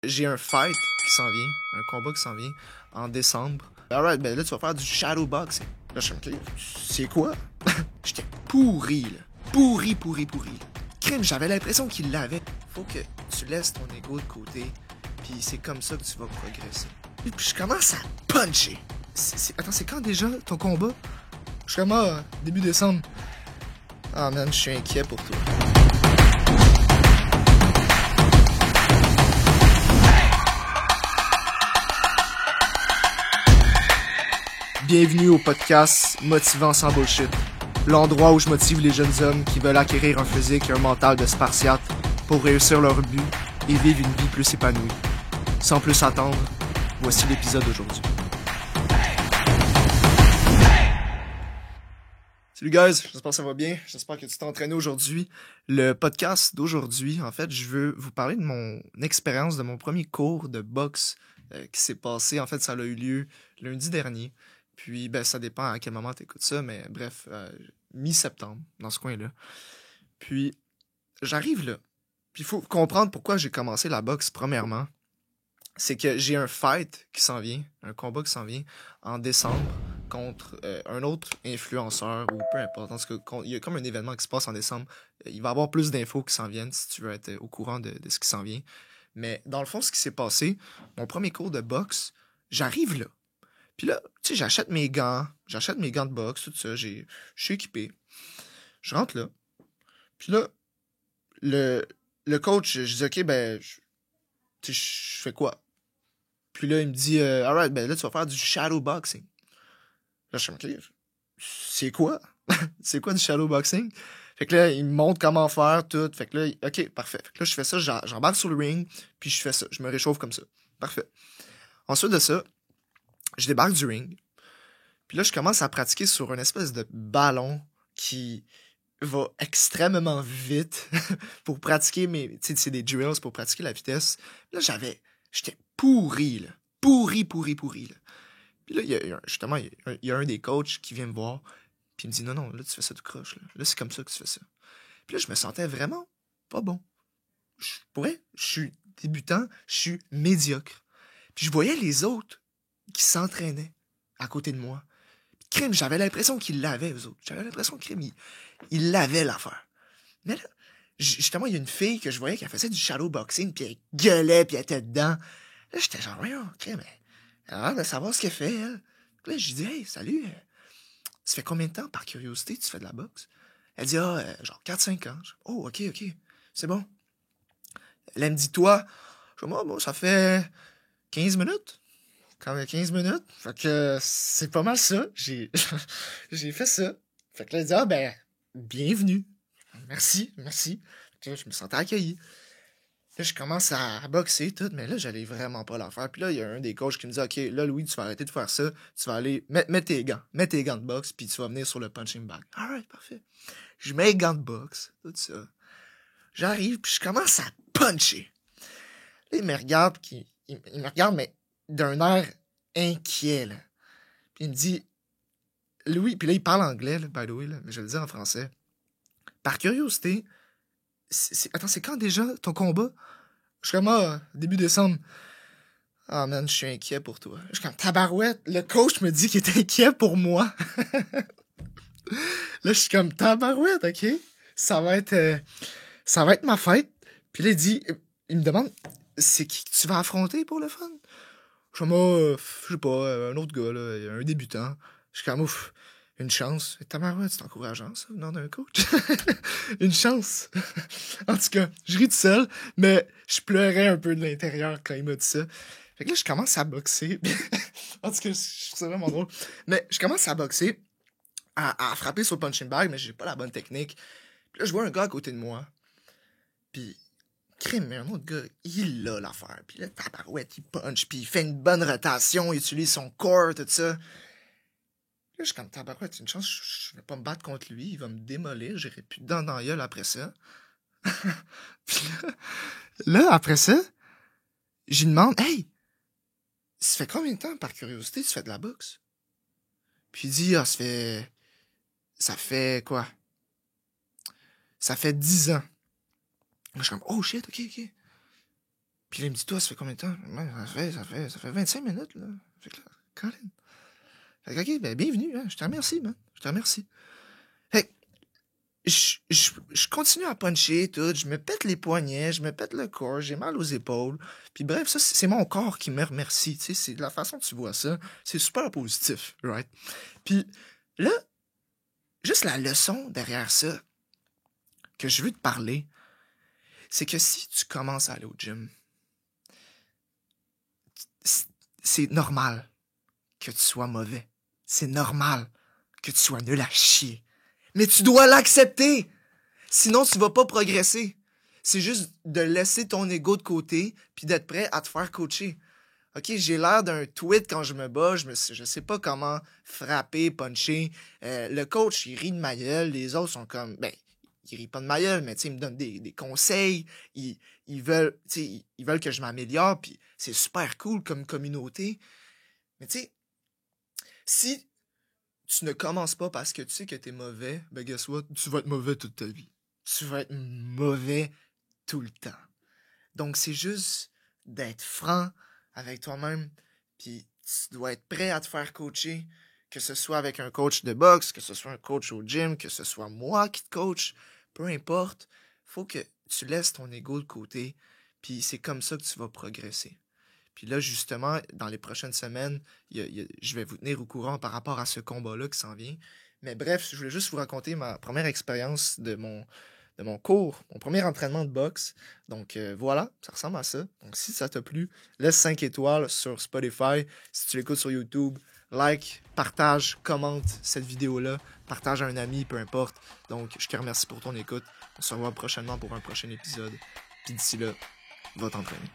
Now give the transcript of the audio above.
j'ai un fight qui s'en vient, un combat qui s'en vient en décembre. Alright, ben là, tu vas faire du shadow boxing. Là, je suis c'est quoi? J'étais pourri, là. Pourri. Crime, j'avais l'impression qu'il l'avait. Faut que tu laisses ton ego de côté, puis c'est comme ça que tu vas progresser. Et puis je commence à puncher. Attends, c'est quand déjà ton combat? Je suis comme, début décembre. Ah man, je suis inquiet pour toi. Bienvenue au podcast Motivant sans bullshit, l'endroit où je motive les jeunes hommes qui veulent acquérir un physique et un mental de spartiate pour réussir leur but et vivre une vie plus épanouie. Sans plus attendre, voici l'épisode d'aujourd'hui. Salut guys, j'espère que ça va bien, j'espère que tu t'es entraîné aujourd'hui. Le podcast d'aujourd'hui, en fait, je veux vous parler de mon expérience, de mon premier cours de boxe qui s'est passé. En fait, ça a eu lieu lundi dernier. Puis, ben, ça dépend à quel moment tu écoutes ça, mais bref, mi-septembre, dans ce coin-là. Puis, j'arrive là. Puis, il faut comprendre pourquoi j'ai commencé la boxe, premièrement. C'est que j'ai un fight qui s'en vient, un combat qui s'en vient en décembre contre un autre influenceur ou peu importe. En tout cas, il y a comme un événement qui se passe en décembre. Il va y avoir plus d'infos qui s'en viennent si tu veux être au courant de ce qui s'en vient. Mais dans le fond, ce qui s'est passé, mon premier cours de boxe, j'arrive là. Puis là, tu sais, j'achète mes gants de boxe, tout ça, je suis équipé. Je rentre là. Puis là, le coach, je dis, OK, ben, tu sais, je fais quoi? Puis là, il me dit, alright, ben là, tu vas faire du shadow boxing. Là, je suis OK, c'est quoi? C'est quoi du shadow boxing? Fait que là, il me montre comment faire tout. Fait que là, OK, parfait. Fait que là, je fais ça, j'embarque sur le ring, puis je fais ça. Je me réchauffe comme ça. Parfait. Ensuite de ça, je débarque du ring. Puis là, je commence à pratiquer sur une espèce de ballon qui va extrêmement vite pour pratiquer tu sais, c'est des drills pour pratiquer la vitesse. Là, j'étais pourri, là. Pourri, là. Puis là, il y a un des coachs qui vient me voir, puis il me dit, non, là, tu fais ça tout croche, là. Là, c'est comme ça que tu fais ça. Puis là, je me sentais vraiment pas bon. Je suis débutant, je suis médiocre. Puis je voyais les autres qui s'entraînaient à côté de moi. Crime, j'avais l'impression qu'ils l'avaient, eux autres. J'avais l'impression que Crime, ils l'avaient l'affaire. Mais là, justement, il y a une fille que je voyais qui faisait du shadow boxing, puis elle gueulait, puis elle était dedans. Là, j'étais genre, ouais, OK, mais elle a l'air de savoir ce qu'elle fait, elle. Puis là, je lui dis, hey, salut, ça fait combien de temps, par curiosité, tu fais de la boxe? Elle dit, genre 4-5 ans. Oh, OK, c'est bon. Elle me dit, toi? Je dis, moi, ça fait 15 minutes. Quand même 15 minutes. Fait que c'est pas mal ça. J'ai fait ça. Fait que là, il dit, ben, bienvenue. Merci. Fait que là, je me sentais accueilli. Là, je commence à boxer, tout, mais là, j'allais vraiment pas la faire. Puis là, il y a un des coachs qui me dit, OK, là, Louis, tu vas arrêter de faire ça. Tu vas aller, mets tes gants de boxe, puis tu vas venir sur le punching bag. Alright, parfait. Je mets les gants de boxe, tout ça. J'arrive, puis je commence à puncher. Là, il me regarde, mais d'un air inquiet, là. Puis il me dit, Louis, puis là, il parle anglais, là, by the way, là, mais je vais le dire en français. Par curiosité, attends, c'est quand déjà ton combat? Je suis comme, début décembre. Ah man, je suis inquiet pour toi. Je suis comme, tabarouette, le coach me dit qu'il est inquiet pour moi. Là, je suis comme, tabarouette, OK? Ça va être ma fête. Puis là, il me demande, c'est qui que tu vas affronter pour le fun? Je suis comme, je sais pas, un autre gars, là, un débutant. Je suis comme, ouf, une chance. Tabarouette, c'est encourageant, ça, venant d'un coach. Une chance. En tout cas, je ris tout seul, mais je pleurais un peu de l'intérieur quand il m'a dit ça. Fait que là, je commence à boxer. En tout cas, je trouve ça vraiment drôle. Mais je commence à boxer, à frapper sur le punching bag, mais j'ai pas la bonne technique. Puis là, je vois un gars à côté de moi. Puis, crime, mais un autre gars, il a l'affaire. Puis là, tabarouette, il punch, puis il fait une bonne rotation, il utilise son corps, tout ça. Là, je suis comme, tabarouette, c'est une chance, je vais pas me battre contre lui, il va me démolir, j'aurai plus de dents dans la gueule après ça. Puis là, après ça, je lui demande, hey, ça fait combien de temps, par curiosité, tu fais de la boxe? Puis il dit, ça fait quoi? Ça fait 10 ans. Là, je suis comme, oh shit, ok. Puis là, il me dit, toi, ça fait combien de temps? Ouais, ça fait 25 minutes, là. Fait que là, Colin. Fait que, ok, ben, bienvenue, hein. Je te remercie, man. Je te remercie. Fait que, je continue à puncher, tout. Je me pète les poignets, je me pète le corps, j'ai mal aux épaules. Puis bref, ça, c'est mon corps qui me remercie, tu sais. C'est la façon que tu vois ça. C'est super positif, right? Puis là, juste la leçon derrière ça que je veux te parler, c'est que si tu commences à aller au gym, c'est normal que tu sois mauvais. C'est normal que tu sois nul à chier. Mais tu dois l'accepter. Sinon, tu vas pas progresser. C'est juste de laisser ton ego de côté puis d'être prêt à te faire coacher. OK, j'ai l'air d'un tweet quand je me bats, je sais pas comment frapper, puncher. Le coach, il rit de ma gueule, les autres sont comme, ben, il rit pas de ma gueule, mais tu sais, ils me donnent des conseils, ils veulent, tu sais, ils veulent que je m'améliore, puis c'est super cool comme communauté. Mais tu sais, si tu ne commences pas parce que tu sais que t'es mauvais, ben guess what, tu vas être mauvais toute ta vie. Tu vas être mauvais tout le temps. Donc c'est juste d'être franc avec toi-même, puis tu dois être prêt à te faire coacher, que ce soit avec un coach de boxe, que ce soit un coach au gym, que ce soit moi qui te coach, peu importe, faut que tu laisses ton ego de côté, puis c'est comme ça que tu vas progresser. Puis là, justement, dans les prochaines semaines, je vais vous tenir au courant par rapport à ce combat-là qui s'en vient. Mais bref, je voulais juste vous raconter ma première expérience de mon cours, mon premier entraînement de boxe. Donc voilà, ça ressemble à ça. Donc si ça t'a plu, laisse 5 étoiles sur Spotify. Si tu l'écoutes sur YouTube, like, partage, commente cette vidéo-là, partage à un ami, peu importe. Donc je te remercie pour ton écoute. On se revoit prochainement pour un prochain épisode. Puis d'ici là, va t'entraîner.